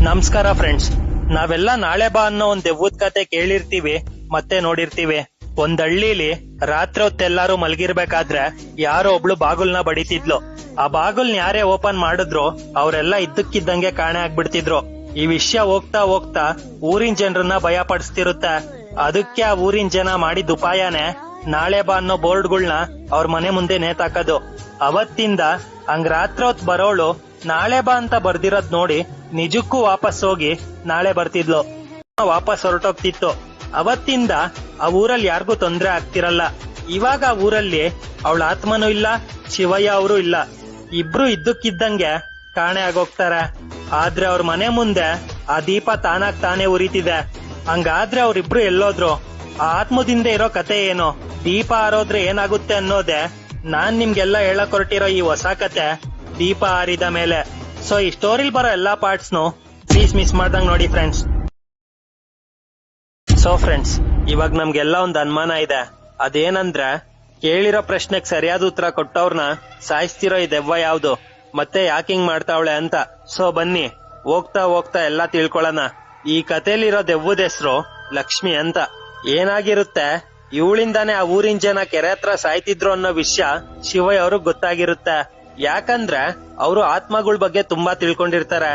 ನಮಸ್ಕಾರ ಫ್ರೆಂಡ್ಸ್. ನಾವೆಲ್ಲ ನಾಳೆ ಬಾ ಅನ್ನೋ ಒಂದ್ ದೆವ್ವದ ಕತೆ ಕೇಳಿರ್ತೀವಿ ಮತ್ತೆ ನೋಡಿರ್ತೀವಿ. ಒಂದ್ ಹಳ್ಳಿಲಿ ರಾತ್ರಿ ಹೊತ್ತೆಲ್ಲಾರು ಮಲಗಿರ್ಬೇಕಾದ್ರೆ ಯಾರೋ ಒಬ್ಳು ಬಾಗುಲ್ನ ಬಡಿತಿದ್ಲು. ಆ ಬಾಗುಲ್ನ ಯಾರೇ ಓಪನ್ ಮಾಡಿದ್ರು ಅವರೆಲ್ಲ ಇದ್ದಕ್ಕಿದ್ದಂಗೆ ಕಾಣೆ ಆಗ್ಬಿಡ್ತಿದ್ರು. ಈ ವಿಷಯ ಹೋಗ್ತಾ ಹೋಗ್ತಾ ಊರಿನ ಜನರನ್ನ ಭಯ ಪಡಿಸ್ತಿರುತ್ತೆ. ಅದಕ್ಕೆ ಆ ಊರಿನ ಜನ ಮಾಡಿದ ಉಪಾಯನೇ ನಾಳೆ ಬಾ ಅನ್ನೋ ಬೋರ್ಡ್ಗಳ್ನ ಅವ್ರ ಮನೆ ಮುಂದೆ ನೇತಾಕೋದು. ಅವತ್ತಿಂದ ಹಂಗ್ ರಾತ್ರಿ ಹೊತ್ ಬರೋಳು ನಾಳೆ ಬಾ ಅಂತ ಬರ್ದಿರೋದ್ ನೋಡಿ ನಿಜಕ್ಕೂ ವಾಪಸ್ ಹೋಗಿ ನಾಳೆ ಬರ್ತಿದ್ಲು, ವಾಪಸ್ ಹೊರಟೋಗ್ತಿತ್ತು. ಅವತ್ತಿಂದ ಆ ಊರಲ್ಲಿ ಯಾರಿಗೂ ತೊಂದ್ರೆ ಆಗ್ತಿರಲ್ಲ. ಇವಾಗ ಆ ಊರಲ್ಲಿ ಅವಳ ಆತ್ಮನೂ ಇಲ್ಲ, ಶಿವಯ್ಯ ಅವರು ಇಲ್ಲ. ಇಬ್ರು ಇದ್ದಕ್ಕಿದ್ದಂಗೆ ಕಾಣೆ ಆಗೋಗ್ತಾರೆ. ಆದ್ರೆ ಅವ್ರ ಮನೆ ಮುಂದೆ ಆ ದೀಪ ತಾನಾಗ್ ತಾನೇ ಉರಿತಿದೆ. ಹಂಗಾದ್ರೆ ಅವ್ರಿಬ್ರು ಎಲ್ಲೋದ್ರು? ಆ ಆತ್ಮದಿಂದ ಇರೋ ಕತೆ ಏನು, ದೀಪ ಆರೋದ್ರೆ ಏನಾಗುತ್ತೆ ಅನ್ನೋದೇ ನಾನ್ ನಿಮ್ಗೆಲ್ಲ ಹೇಳಕ್ ಹೊರಟಿರೋ ಈ ಹೊಸ ಕತೆ ದೀಪ ಆರಿದ ಮೇಲೆ. ಸೊ ಈ ಸ್ಟೋರಿಲ್ ಬರೋ ಎಲ್ಲಾ ಪಾರ್ಟ್ಸ್ನು ಪ್ಲೀಸ್ ಮಿಸ್ ಮಾಡ್ದಂಗ್ ನೋಡಿ ಫ್ರೆಂಡ್ಸ್. ಸೊ ಫ್ರೆಂಡ್ಸ್, ಇವಾಗ ನಮ್ಗೆಲ್ಲ ಒಂದ್ ಅನುಮಾನ ಇದೆ. ಅದೇನಂದ್ರೆ ಕೇಳಿರೋ ಪ್ರಶ್ನೆಗ್ ಸರಿಯಾದ ಉತ್ತರ ಕೊಟ್ಟವ್ರನ್ನ ಸಾಯಿಸ್ತಿರೋ ಈ ದೆವ್ವ ಯಾವ್ದು ಮತ್ತೆ ಯಾಕಿಂಗ್ ಮಾಡ್ತಾವಳೆ ಅಂತ. ಸೊ ಬನ್ನಿ ಹೋಗ್ತಾ ಹೋಗ್ತಾ ಎಲ್ಲಾ ತಿಳ್ಕೊಳ್ಳೋಣ. ಈ ಕಥೆಲಿರೋ ದೆವ್ವದ ಹೆಸರು ಲಕ್ಷ್ಮಿ ಅಂತ. ಏನಾಗಿರುತ್ತೆ, ಇವಳಿಂದಾನೇ ಆ ಊರಿನ ಜನ ಕೆರೆ ಹತ್ರ ಸಾಯ್ತಿದ್ರು ಅನ್ನೋ ವಿಷಯ ಶಿವಯ್ಯ ಅವ್ರಿಗೆ ಗೊತ್ತಾಗಿರುತ್ತೆ. ಯಾಕಂದ್ರೆ ಅವರು ಆತ್ಮಗಳ ಬಗ್ಗೆ ತುಂಬಾ ತಿಳ್ಕೊಂಡಿರ್ತಾರೆ.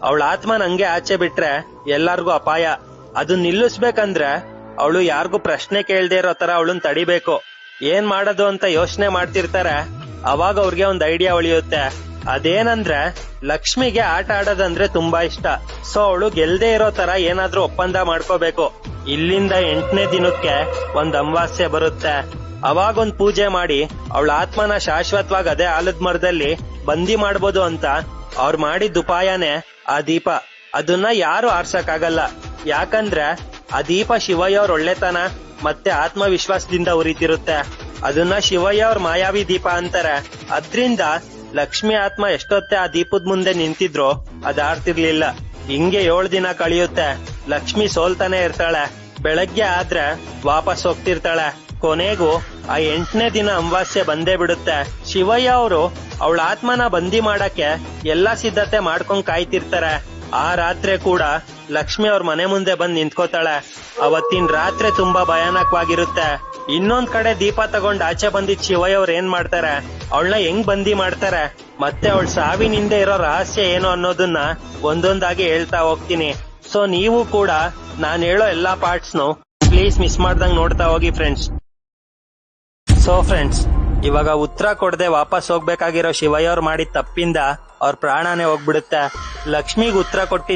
ಅವಳ ಆತ್ಮನ ಹಂಗೆ ಆಚೆ ಬಿಟ್ರೆ ಎಲ್ಲಾರ್ಗು ಅಪಾಯ. ಅದನ್ನ ನಿಲ್ಲಿಸ್ಬೇಕಂದ್ರೆ ಅವಳು ಯಾರಿಗೂ ಪ್ರಶ್ನೆ ಕೇಳ್ದೇ ಇರೋ ತರ ಅವಳನ್ ತಡಿಬೇಕು. ಏನ್ ಮಾಡೋದು ಅಂತ ಯೋಚನೆ ಮಾಡ್ತಿರ್ತಾರೆ. ಅವಾಗ ಅವ್ರಿಗೆ ಒಂದ್ ಐಡಿಯಾ ಉಳಿಯುತ್ತೆ. ಅದೇನಂದ್ರೆ ಲಕ್ಷ್ಮಿಗೆ ಆಟ ಆಡೋದಂದ್ರೆ ತುಂಬಾ ಇಷ್ಟ. ಸೊ ಅವಳು ಗೆಲ್ದೇ ಇರೋ ತರ ಏನಾದ್ರೂ ಒಪ್ಪಂದ ಮಾಡ್ಕೋಬೇಕು. ಇಲ್ಲಿಂದ 8ನೇ ದಿನಕ್ಕೆ ಒಂದ್ ಅಮಾವಾಸ್ಯೆ ಬರುತ್ತೆ. ಅವಾಗೊಂದ್ ಪೂಜೆ ಮಾಡಿ ಅವಳ ಆತ್ಮನ ಶಾಶ್ವತವಾಗಿ ಅದೇ ಆಲದ ಮರದಲ್ಲಿ ಬಂದಿ ಮಾಡ್ಬೋದು ಅಂತ ಅವ್ರು ಮಾಡಿದ ಉಪಾಯನೇ ಆ ದೀಪ. ಅದನ್ನ ಯಾರು ಆರ್ಸಕ್ಕಾಗಲ್ಲ. ಯಾಕಂದ್ರೆ ಆ ದೀಪ ಶಿವಯ್ಯ ಅವ್ರ ಒಳ್ಳೆತನ ಮತ್ತೆ ಆತ್ಮವಿಶ್ವಾಸದಿಂದ ಉರಿತಿರುತ್ತೆ. ಅದನ್ನ ಶಿವಯ್ಯ ಅವ್ರ ಮಾಯಾವಿ ದೀಪ ಅಂತಾರೆ. ಅದ್ರಿಂದ ಲಕ್ಷ್ಮಿ ಆತ್ಮ ಎಷ್ಟೊತ್ತೆ ಆ ದೀಪದ ಮುಂದೆ ನಿಂತಿದ್ರು ಅದ್ ಆರ್ತಿರ್ಲಿಲ್ಲ. ಹಿಂಗೆ 7 ದಿನ ಕಳಿಯುತ್ತೆ. ಲಕ್ಷ್ಮಿ ಸೋಲ್ತಾನೆ ಇರ್ತಾಳೆ. ಬೆಳಗ್ಗೆ ಆದ್ರೆ ವಾಪಸ್ ಹೋಗ್ತಿರ್ತಾಳೆ. ಕೊನೆಗೂ ಆ 8ನೇ ದಿನ ಅಮಾವಾಸ್ಯೆ ಬಂದೇ ಬಿಡುತ್ತೆ. ಶಿವಯ್ಯ ಅವರು ಅವಳ ಆತ್ಮನ ಬಂದಿ ಮಾಡಕ್ಕೆ ಎಲ್ಲಾ ಸಿದ್ಧತೆ ಮಾಡ್ಕೊಂಡ್ ಕಾಯ್ತಿರ್ತಾರೆ. ಆ ರಾತ್ರಿ ಕೂಡ ಲಕ್ಷ್ಮಿ ಅವ್ರ ಮನೆ ಮುಂದೆ ಬಂದ್ ನಿಂತ್ಕೋತಾಳೆ. ಅವತ್ತಿನ ರಾತ್ರಿ ತುಂಬಾ ಭಯಾನಕವಾಗಿರುತ್ತೆ. ಇನ್ನೊಂದ್ ಕಡೆ ದೀಪ ತಗೊಂಡ್ ಆಚೆ ಬಂದಿದ್ ಶಿವಯ್ಯ ಅವ್ರ ಏನ್ ಮಾಡ್ತಾರೆ, ಅವಳನ್ನ ಹೆಂಗ್ ಬಂದಿ ಮಾಡ್ತಾರೆ ಮತ್ತೆ ಅವಳ ಸಾವಿನಿಂದ ಇರೋ ರಹಸ್ಯ ಏನು ಅನ್ನೋದನ್ನ ಒಂದೊಂದಾಗಿ ಹೇಳ್ತಾ ಹೋಗ್ತೀನಿ. ಸೊ ನೀವು ಕೂಡ ನಾನ್ ಹೇಳೋ ಎಲ್ಲಾ ಪಾರ್ಟ್ಸ್ನು ಪ್ಲೀಸ್ ಮಿಸ್ ಮಾಡ್ದಂಗ್ ನೋಡ್ತಾ ಹೋಗಿ ಫ್ರೆಂಡ್ಸ್. ಸೊ ಫ್ರೆಂಡ್ಸ್, ಇವಾಗ ಉತ್ತರ ಕೊಡದೆ ವಾಪಸ್ ಹೋಗ್ಬೇಕಾಗಿರೋ ಶಿವಯ್ಯ ಅವ್ರು ಮಾಡಿದ ತಪ್ಪಿಂದ ಅವ್ರ ಪ್ರಾಣನೇ ಹೋಗ್ಬಿಡುತ್ತೆ. ಲಕ್ಷ್ಮಿಗ್ ಉತ್ತರ ಕೊಟ್ಟಿ